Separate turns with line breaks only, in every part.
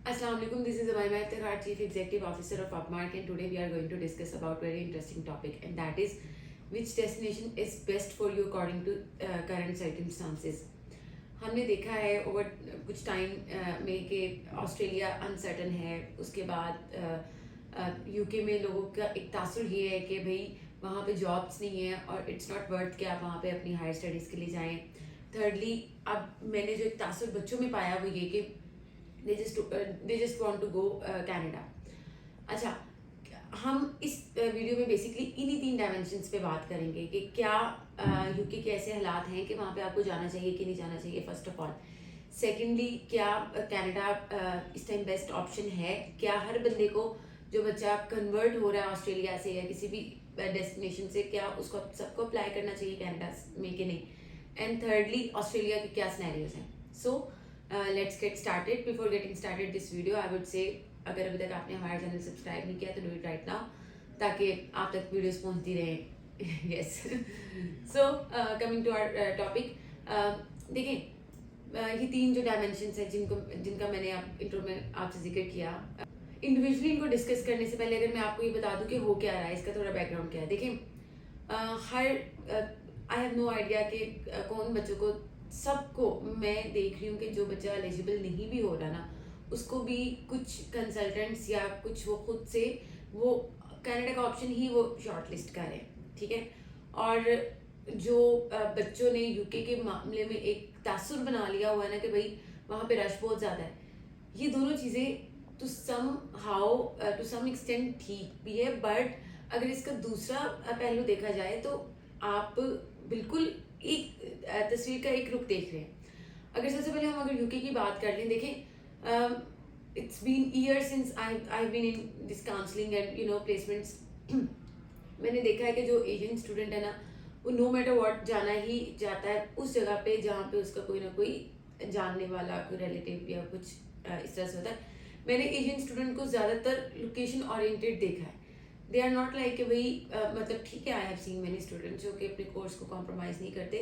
Assalamu alaikum. This is Amayma Iftikhar, Chief Executive Officer of Upmark, and today we are going to discuss about very interesting topic, and that is which destination is best for you according to current circumstances. हमने देखा है over कुछ time में कि Australia uncertain है, उसके बाद UK में लोगों का एक तासुर ये है कि भाई वहाँ पे जॉब्स नहीं है और इट्स नॉट वर्थ कि आप वहाँ पे अपनी हायर स्टडीज़ के लिए जाएं. थर्डली, अब मैंने जो एक तासुर बच्चों में पाया वो ये कि they just want to go Canada. अच्छा, हम इस वीडियो में बेसिकली इन्हीं 3 डायमेंशंस पे बात करेंगे कि क्या यूके के ऐसे हालात हैं कि वहाँ पे आपको जाना चाहिए कि नहीं जाना चाहिए, फर्स्ट ऑफ ऑल. सेकेंडली, क्या कनाडा इस टाइम बेस्ट ऑप्शन है? क्या हर बंदे को जो बच्चा कन्वर्ट हो रहा है ऑस्ट्रेलिया से या किसी भी डेस्टिनेशन से, क्या उसको सबको अप्लाई करना चाहिए कनाडा में कि नहीं? एंड थर्डली, ऑस्ट्रेलिया के क्या सिनेरियोज हैं? So let's get started. Before getting started this video, I would say अगर अभी तक आपने हमारा चैनल सब्सक्राइब नहीं किया तो डू इट राइट नाउ, ताकि आप तक वीडियोस पहुंचती रहें. Yes. So coming to our topic, देखिए ये 3 जो डायमेंशंस हैं जिनका मैंने इंट्रो में आपसे जिक्र किया, इंडिविजुअली इनको डिस्कस करने से पहले अगर मैं आपको ये बता दूं कि हो क्या रहा है, इसका थोड़ा बैकग्राउंड क्या है. देखिए, आई हैव नो आइडिया कि कौन बच्चों को, सबको मैं देख रही हूँ कि जो बच्चा एलिजिबल नहीं भी हो रहा ना, उसको भी कुछ कंसल्टेंट्स या कुछ वो खुद से वो कनाडा का ऑप्शन ही वो शॉर्ट लिस्ट कर रहे हैं. ठीक है. और जो बच्चों ने यूके के मामले में एक तासुर बना लिया हुआ है ना कि भाई वहाँ पे रश बहुत ज़्यादा है, ये दोनों चीज़ें टू सम एक्सटेंट ठीक भी है, बट अगर इसका दूसरा पहलू देखा जाए तो आप बिल्कुल एक तस्वीर का एक रुख देख रहे हैं. अगर सबसे पहले हम अगर यूके की बात कर लें, देखें it's been year since I been in this counselling and placements. मैंने देखा है कि जो एशियन स्टूडेंट है ना, वो नो मैटर व्हाट जाना ही जाता है उस जगह पे जहाँ पे उसका कोई ना कोई जानने वाला, कोई रिलेटिव या कुछ इस तरह से होता है. मैंने एशियन स्टूडेंट को ज़्यादातर लोकेशन ओरिएंटेड देखा है. दे आर नॉट लाइक कि भाई मतलब ठीक है, I have seen many students जो कि अपने कोर्स को कॉम्प्रोमाइज़ नहीं करते,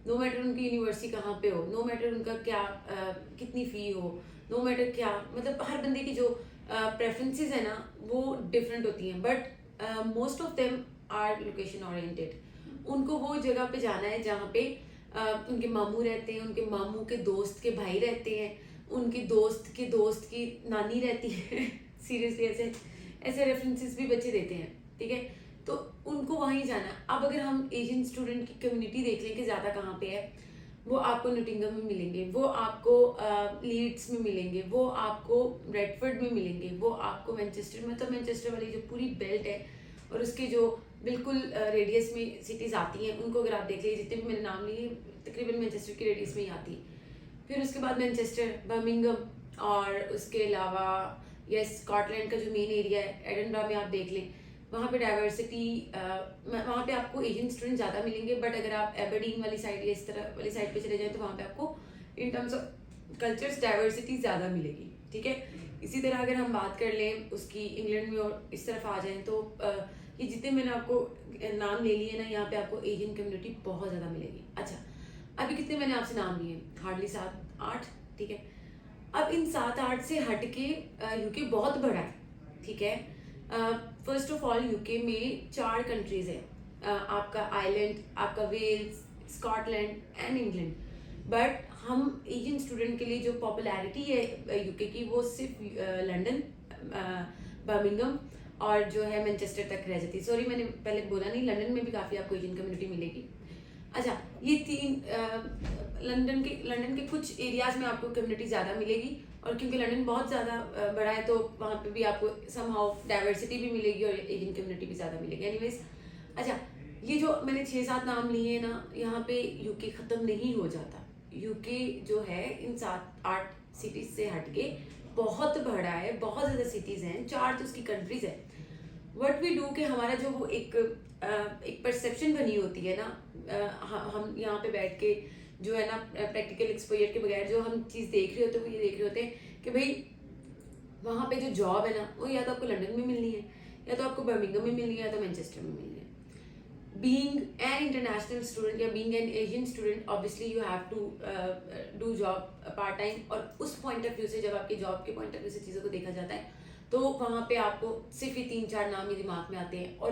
नो मैटर उनकी यूनिवर्सिटी कहाँ पे हो, नो मैटर उनका क्या कितनी फ़ी हो, नो मैटर क्या, मतलब हर बंदे की जो प्रेफरेंसेस है ना वो डिफरेंट होती हैं, but most of them are location oriented. उनको वो जगह पे जाना है जहाँ पे उनके मामू रहते हैं, उनके मामू के दोस्त के भाई रहते हैं, उनके दोस्त की नानी रहती है. सीरियसली ऐसे रेफरेंसेस भी बच्चे देते हैं. ठीक है. तो उनको वहीं जाना है. अब अगर हम एशियन स्टूडेंट की कम्युनिटी देख लें कि ज़्यादा कहाँ पे है, वो आपको नोटिंगम में मिलेंगे, वो आपको लीड्स में मिलेंगे, वो आपको ब्रेडफोर्ड में मिलेंगे, वो आपको मैनचेस्टर, मतलब मैनचेस्टर वाली जो पूरी बेल्ट है और उसके जो बिल्कुल रेडियस में सिटीज़ आती हैं, उनको अगर आप देख लीजिए, जितने भी मैंने नाम लिए तकरीबन मैनचेस्टर की रेडियस में ही आती है. फिर उसके बाद मैनचेस्टर, बर्मिंघम, और उसके अलावा या स्कॉटलैंड का जो मेन एरिया है एडिनबरा में आप देख लें, वहाँ पे डाइवर्सिटी, वहाँ पे आपको एशियन स्टूडेंट ज़्यादा मिलेंगे. बट अगर आप एबरडीन वाली साइड या इस तरह वाली साइड पे चले जाएं तो वहाँ पे आपको in terms of cultures diversity ज़्यादा मिलेगी. ठीक है. इसी तरह अगर हम बात कर लें उसकी इंग्लैंड में और इस तरफ आ जाएं तो ये जितने मैंने आपको नाम ले लिए ना, यहाँ पे आपको एशियन कम्युनिटी बहुत ज़्यादा मिलेगी. अच्छा, अभी कितने मैंने आपसे नाम लिए? हार्डली 7-8. ठीक है. अब इन 7-8 से हट के यूके बहुत बड़ा है. ठीक है. फर्स्ट ऑफ ऑल यूके में 4 कंट्रीज है. आपका आयरलैंड, आपका Wales, Scotland and England. But हम एशियन स्टूडेंट के लिए जो पॉपुलैरिटी है यूके की, वो सिर्फ लंदन, बर्मिंघम और जो है मैनचेस्टर तक रह जाती है. सॉरी, मैंने पहले बोला नहीं, लंदन में भी काफ़ी आपको एशियन कम्युनिटी मिलेगी. अच्छा, ये 3 लंदन के कुछ एरियाज में आपको कम्युनिटी ज़्यादा मिलेगी, और क्योंकि लंदन बहुत ज़्यादा बड़ा है तो वहाँ पे भी आपको समहाउ डाइवर्सिटी भी मिलेगी और एशियन कम्युनिटी भी ज़्यादा मिलेगी. एनीवेज, अच्छा, ये जो मैंने 6-7 नाम लिए हैं ना, यहाँ पे यूके ख़त्म नहीं हो जाता. यूके जो है इन 7-8 सिटीज़ से हट के बहुत बड़ा है, बहुत ज़्यादा सिटीज़ हैं, 4 तो उसकी कंट्रीज़ हैं. व्हाट वी डू कि हमारा जो वो एक परसेप्शन बनी होती है ना, हम यहाँ पे बैठ के जो है ना प्रैक्टिकल एक्सपोजर के बगैर जो हम चीज़ देख रहे होते हैं वो ये देख रहे होते हैं कि भाई वहाँ पे जो जॉब है ना, वो या तो आपको लंदन में मिलनी है, या तो आपको बर्मिंघम में मिलनी है, या तो मैनचेस्टर में मिलनी है. being an international student या being an Asian student, obviously you have to do job part time, और उस point of view से जब आपके job के point of view से चीज़ों को देखा जाता है तो वहाँ पे आपको सिर्फ ही 3-4 नाम ही दिमाग में आते हैं, और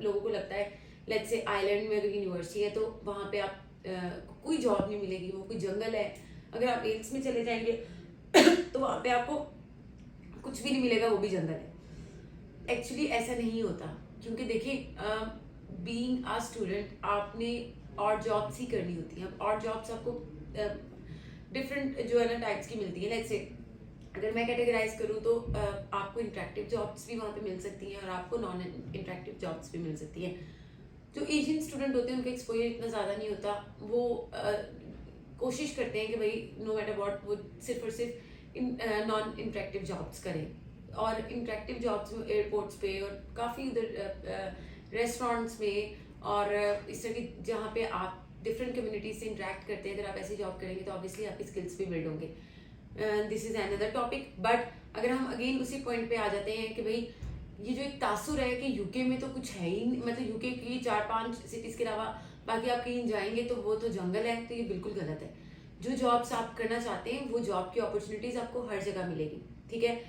लोगों को लगता है लेट्स से आइलैंड में अगर यूनिवर्सिटी है तो वहाँ पे आप कोई जॉब नहीं मिलेगी, वो कोई जंगल है। अगर आप वेल्स में चले जाएंगे तो वहाँ पे आपको कुछ भी नहीं मिलेगा, वो भी जंगल है। एक्चुअली ऐसा नहीं होता, क्योंकि देखिए बीइंग अ स्टूडेंट आपने और जॉब्स ही करनी होती हैं। और जॉब्स आपको डिफरेंट जो है ना टाइप्स की मिलती है। लेट्स से अगर मैं कैटेगराइज करूँ तो आपको इंटरेक्टिव जॉब्स भी वहाँ पे मिल सकती हैं और आपको नॉन इंटरेक्टिव जॉब्स भी मिल सकती हैं। जो एशियन स्टूडेंट होते हैं उनका एक्सपोजर इतना ज़्यादा नहीं होता, वो कोशिश करते हैं कि भाई नो मैटर व्हाट वो सिर्फ और सिर्फ नॉन इंटरेक्टिव जॉब्स करें। और इंटरेक्टिव जॉब्स में एयरपोर्ट्स पे और काफ़ी उधर रेस्टोरेंट्स में और इस तरह की जहाँ पे आप डिफरेंट कम्युनिटीज से इंटरेक्ट करते हैं, अगर आप ऐसी जॉब करेंगे तो ऑब्वियसली आपकी स्किल्स भी बिल्ड होंगे। This is another topic. But अगर हम अगेन उसी पॉइंट पे आ जाते हैं कि भाई ये जो एक तासुर है कि यूके में तो कुछ है ही नहीं, मतलब यूके की 4-5 सिटीज़ के अलावा बाकी आप कहीं जाएंगे तो वो तो जंगल है, तो ये बिल्कुल गलत है। जो जॉब्स आप करना चाहते हैं वो जॉब की अपॉर्चुनिटीज़ आपको हर जगह मिलेगी, ठीक है।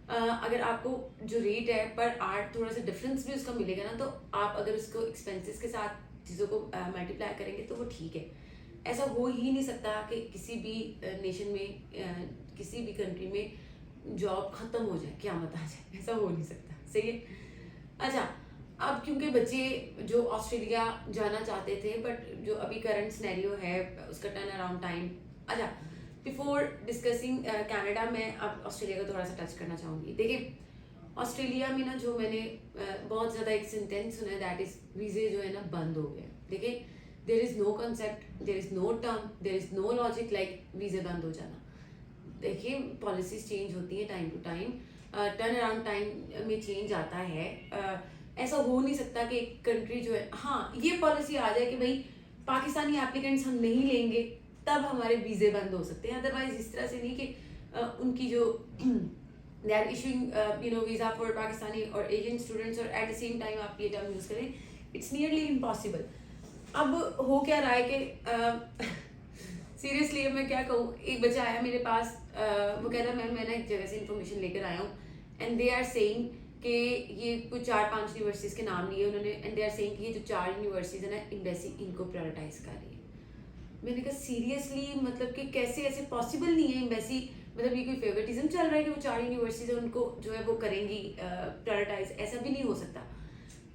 अगर आपको जो रेट है पर आर्ट थोड़ा सा डिफरेंस भी उसका मिलेगा ना, तो आप अगर उसको एक्सपेंसेस के साथ चीज़ों को मल्टीप्लाई करेंगे तो वो ठीक है। ऐसा हो ही नहीं सकता कि किसी भी नेशन में किसी भी कंट्री में जॉब ख़त्म हो जाए, क़यामत आ जाए, ऐसा हो नहीं सकता, सही है। अच्छा, अब क्योंकि बच्चे जो ऑस्ट्रेलिया जाना चाहते थे बट जो अभी करंट सिनेरियो है उसका टर्न अराउंड टाइम, अच्छा बिफोर डिस्कसिंग कनाडा मैं अब ऑस्ट्रेलिया का थोड़ा सा टच करना चाहूँगी। देखिए ऑस्ट्रेलिया में ना जो मैंने बहुत ज़्यादा एक सेंटेंस सुना है, दैट इज़ वीज़े जो है ना बंद हो गए। देखिए there is no concept, there is no term, there is no logic like वीज़े बंद हो जाना। देखिए पॉलिसीज चेंज होती हैं time to time, turn around time में चेंज आता है। ऐसा हो नहीं सकता कि एक कंट्री जो है, हाँ ये पॉलिसी आ जाए कि भाई पाकिस्तानी एप्लीकेंट्स हम नहीं लेंगे तब हमारे वीज़े बंद हो सकते हैं, अदरवाइज इस तरह से नहीं कि उनकी जो they are issuing visa for Pakistani और एशियन स्टूडेंट्स और एट द सेम टाइम आप ये टर्म यूज़ करें, इट्स नियरली इम्पॉसिबल। अब हो क्या रहा है कि सीरियसली अब मैं क्या कहूँ, एक बच्चा आया मेरे पास, वो कह रहा मैम मैं ना एक जगह से इन्फॉर्मेशन लेकर आया हूँ एंड दे आर सेइंग कि ये कुछ 4-5 यूनिवर्सिटीज़ के नाम लिए उन्होंने, एंड दे आर सेइंग कि ये जो 4 यूनिवर्सिटीज़ है ना एम्बेसी इनको प्रायोरिटाइज कर रही है। मैंने कहा सीरियसली, मतलब कि कैसे ऐसे पॉसिबल नहीं है एम्बेसी, मतलब ये कोई फेवरेटिज्म चल रहा है कि वो 4 यूनिवर्सिटीज़ उनको जो है वो करेंगी प्रायोरिटाइज, ऐसा भी नहीं हो सकता।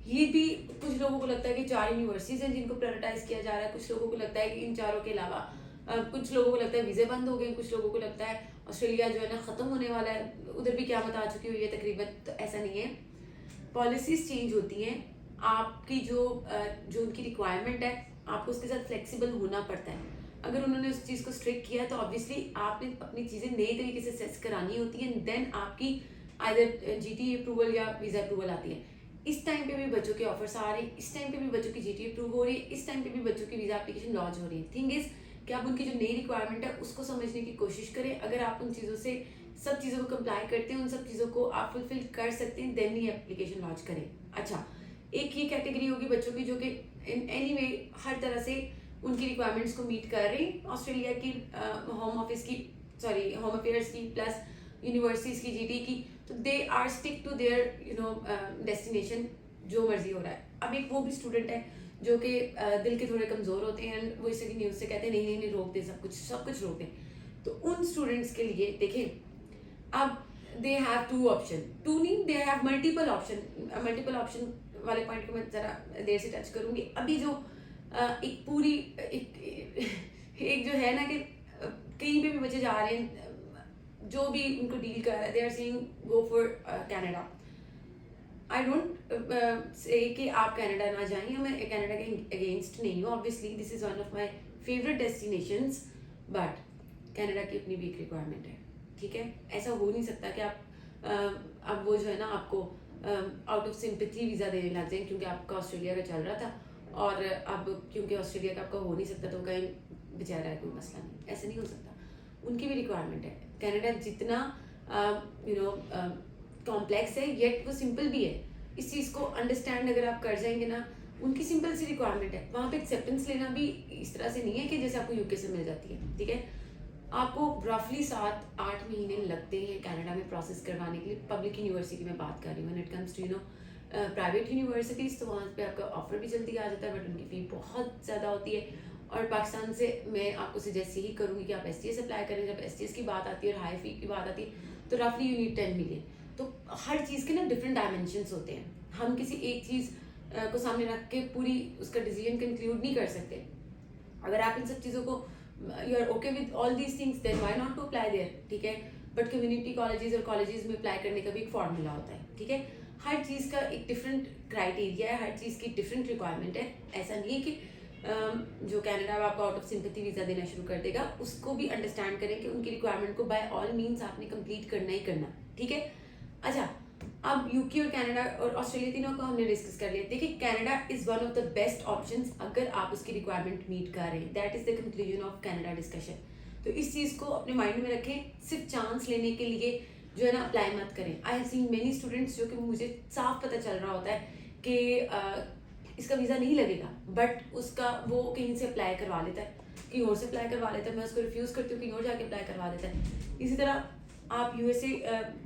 ये भी कुछ लोगों को लगता है कि 4 यूनिवर्सिटीज़ हैं जिनको प्रायोरिटाइज किया जा रहा है, कुछ लोगों को लगता है कि इन चारों के अलावा कुछ लोगों को लगता है वीज़े बंद हो गए, कुछ लोगों को लगता है ऑस्ट्रेलिया जो है ना ख़त्म होने वाला है, उधर भी क़यामत आ चुकी हुई है तकरीबन। तो ऐसा नहीं है, पॉलिसीज़ चेंज होती हैं, आपकी जो उनकी रिक्वायरमेंट है आपको उसके साथ फ्लेक्सिबल होना पड़ता है। अगर उन्होंने उस चीज़ को स्ट्रिक्ट किया तो ऑब्वियसली आपने अपनी चीज़ें नए तरीके से सेट करानी होती हैं, देन आपकी आइदर जीटी अप्रूवल या वीज़ा अप्रूवल आती है। इस टाइम पे भी बच्चों के ऑफर्स आ रहे हैं, इस टाइम पे भी बच्चों की जीटी अप्रूव हो रही है, इस टाइम पे भी बच्चों की वीज़ा एप्लीकेशन लॉन्च हो रही है। थिंग इज़ कि आप उनकी जो नई रिक्वायरमेंट है उसको समझने की कोशिश करें। अगर आप उन चीज़ों से सब चीज़ों को कंप्लाई करते हैं, उन सब चीज़ों को आप फुलफिल कर सकते हैं, देन ही एप्लीकेशन लॉन्च करें। अच्छा, एक ही कैटेगरी होगी बच्चों की जो कि इन एनी वे हर तरह से उनकी रिक्वायरमेंट्स को मीट कर रही, ऑस्ट्रेलिया की होम ऑफिस की, सॉरी होम अफेयर्स की प्लस यूनिवर्सिटीज़ की जीटी की, तो they are stick to their destination जो मर्जी हो रहा है। अब एक वो भी स्टूडेंट है जो कि दिल के थोड़े कमज़ोर होते हैं, वो इस की न्यूज़ से कहते हैं नहीं नहीं नहीं रोक दें, सब कुछ रोक दें। तो उन स्टूडेंट्स के लिए देखें अब दे हैव 2 ऑप्शन, 2 नहीं दे हैव मल्टीपल ऑप्शन वाले पॉइंट को मैं ज़रा देर से टच करूँगी। अभी जो एक पूरी एक जो है ना कि कहीं पे भी बच्चे जा रहे हैं, जो भी उनको डील कर रहा है, they are saying go for Canada. I don't say कि आप कनाडा ना जाएं, मैं कनाडा के अगेंस्ट नहीं हूँ, obviously this is one of my favourite destinations, but Canada की अपनी भी एक रिक्वायरमेंट है, ठीक है। ऐसा हो नहीं सकता कि आप अब वो जो है ना आपको आउट ऑफ सिंपैथी वीज़ा देने लग जाएं क्योंकि आपका ऑस्ट्रेलिया का चल रहा था, और अब क्योंकि ऑस्ट्रेलिया का आपका हो नहीं सकता तो कहीं बेचारा है, कोई मसला नहीं, ऐसे नहीं हो सकता। उनकी भी रिक्वायरमेंट है। कनाडा जितना कॉम्प्लेक्स है येट वो सिंपल भी है। इस चीज़ को अंडरस्टैंड अगर आप कर जाएंगे ना उनकी सिंपल सी रिक्वायरमेंट है। वहाँ पे एक्सेप्टेंस लेना भी इस तरह से नहीं है कि जैसे आपको यूके से मिल जाती है, ठीक है। आपको रफली 7-8 महीने लगते हैं कनाडा में प्रोसेस करवाने के लिए। पब्लिक यूनिवर्सिटी की मैं बात कर रही हूँ। When it comes to private universities, तो वहाँ पे आपका ऑफर भी जल्दी आ जाता है, बट उनकी फ़ी बहुत ज़्यादा होती है। और पाकिस्तान से मैं आपको सजेस्ट यही करूँगी कि आप STS अप्लाई करें। जब STS की बात आती है और हाई फ़ी की बात आती है, तो रफली यू नीड 10 मिलियन। तो हर चीज़ के ना डिफरेंट डायमेंशंस होते हैं। हम किसी एक चीज़ को सामने रख के पूरी उसका डिसीजन कंक्लूड नहीं कर सकते। अगर आप इन सब चीज़ों को you are okay with all these things, then why not to apply there, ठीक है। बट कम्युनिटी कॉलेजेस और कॉलेजेस में अप्लाई करने का भी एक फॉर्मूला होता है, ठीक है। हर चीज़ का एक डिफरेंट क्राइटेरिया है, हर चीज़ की डिफरेंट रिक्वायरमेंट है। ऐसा नहीं है कि जो कनाडा आपको आउट ऑफ सिंपैथी वीज़ा देना शुरू कर देगा, उसको भी अंडरस्टैंड करें कि उनकी रिक्वायरमेंट को बाय ऑल मीन्स आपने कंप्लीट करना ही करना, ठीक है। अच्छा, अब यूके और कनाडा और ऑस्ट्रेलिया तीनों को हमने डिस्कस कर लिया। देखिए, Canada is one of the best options अगर आप उसकी रिक्वायरमेंट मीट कर रहे हैं। That is the conclusion of Canada discussion. तो इस चीज़ को अपने माइंड में रखें। सिर्फ चांस लेने के लिए जो है ना अप्लाई मत करें। I have seen many students जो कि मुझे साफ पता चल रहा होता है कि इसका वीज़ा नहीं लगेगा, बट उसका वो कहीं से अप्लाई करवा लेता है, कहीं और से अप्लाई करवा लेता है। मैं उसको रिफ्यूज़ करती हूँ, कहीं और जाके अप्लाई करवा देता है। इसी तरह आप USA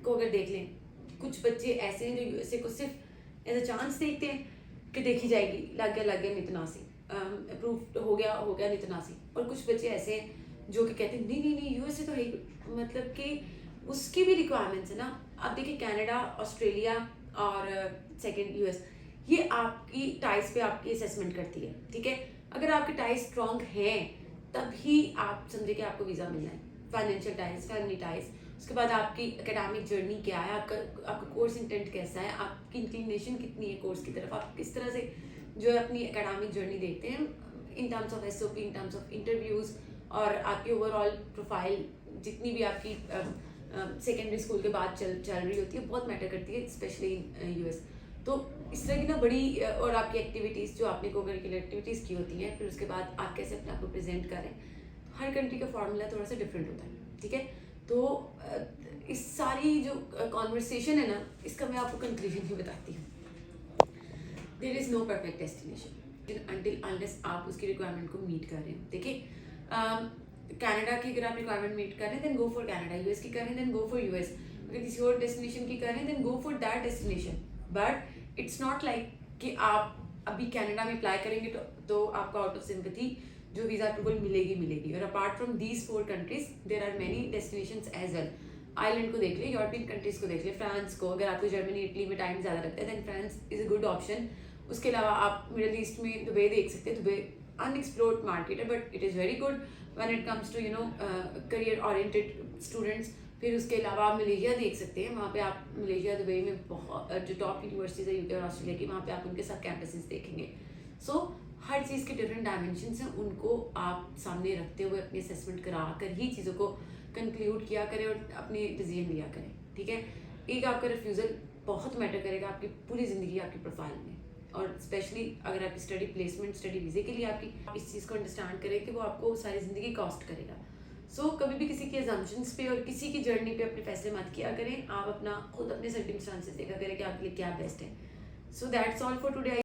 को अगर देख लें, कुछ बच्चे ऐसे हैं जो USA को सिर्फ एज अ चांस देखते हैं कि देखी जाएगी, लग गया नितनासी, अप्रूव हो गया नितनासी। और कुछ बच्चे ऐसे हैं जो कि कहते हैं नहीं USA तो है ही, मतलब कि उसकी भी रिक्वायरमेंट्स है ना। आप देखिए, कनाडा, ऑस्ट्रेलिया और सेकंड US, ये आपकी टाइज पे आपकी असेसमेंट करती है, ठीक है। अगर आपके टाइज स्ट्रॉन्ग हैं तभी आप समझे कि आपको वीज़ा मिलना है। फाइनेंशियल टाइज, फैमिली टाइज, उसके बाद आपकी एकेडमिक जर्नी क्या है, आपका कोर्स इंटेंट कैसा है, आपकी इंक्लिनेशन कितनी है कोर्स की तरफ, आप किस तरह से जो है अपनी एकेडमिक जर्नी देखते हैं in terms of SOP, in terms of interviews, और आपकी ओवरऑल प्रोफाइल जितनी भी आपकी सेकेंडरी स्कूल के बाद चल रही होती है, बहुत मैटर करती है, स्पेशली इन US। तो इस तरह की ना बड़ी और आपकी एक्टिविटीज़ जो आपने को करिकुलर एक्टिविटीज़ की होती हैं, फिर उसके बाद आप कैसे अपने आप को प्रेजेंट करें, हर कंट्री का फॉर्मूला थोड़ा सा डिफरेंट होता है, ठीक है। तो इस सारी जो कॉन्वर्सेशन है ना, इसका मैं आपको कंक्लूजन ही बताती हूँ। There is no perfect destination until unless आप उसकी रिक्वायरमेंट को मीट कर रहे हो। देखिए, कनाडा की अगर आप रिक्वायरमेंट मीट कर रहे हैं then go for Canada, US की कर रहे हैं देन गो फॉर US, अगर किसी और डेस्टिनेशन की कर रहे हैं then go for that destination. But it's not like कि आप अभी कनाडा में अप्लाई करेंगे तो आपको आउट ऑफ सिंपैथी जो वीज़ा अप्रूवल मिलेगी। और apart from these 4 countries there are many destinations as well. Ireland को देख ले, यूरोपियन कंट्रीज को देख ले, फ्रांस को, अगर आपको जर्मनी इटली में टाइम ज़्यादा लगता है then France is a good option. उसके अलावा आप मिडल ईस्ट में दुबई देख सकते हैं। दुबई अनएक्सप्लोर्ड मार्केट है but it is very good when it comes to career oriented students. फिर उसके अलावा आप मलेशिया देख सकते हैं। वहाँ पे आप मलेशिया, दुबई में बहुत जो टॉप यूनिवर्सिटीज़ है यूके और ऑस्ट्रेलिया की, वहाँ पे आप उनके सब कैंपसेस देखेंगे। सो हर चीज़ के डिफरेंट डायमेंशंस हैं, उनको आप सामने रखते हुए अपनी असेसमेंट करा कर ही चीज़ों को कंक्लूड किया करें और अपनी डिसीजन लिया करें, ठीक है। एक आपका रिफ्यूज़ल बहुत मैटर करेगा आपकी पूरी ज़िंदगी, आपकी प्रोफाइल में, और स्पेशली अगर आपकी स्टडी प्लेसमेंट, स्टडी वीज़े के लिए आपकी इस चीज़ को अंडरस्टैंड करें कि वो आपको सारी ज़िंदगी कॉस्ट करेगा। सो कभी भी किसी के अजम्पशंस पे और किसी की जर्नी पे अपने फैसले मत किया करें। आप खुद अपने सर्कमस्टांसेस देखा करें कि आपके लिए क्या बेस्ट है। So that's all for today.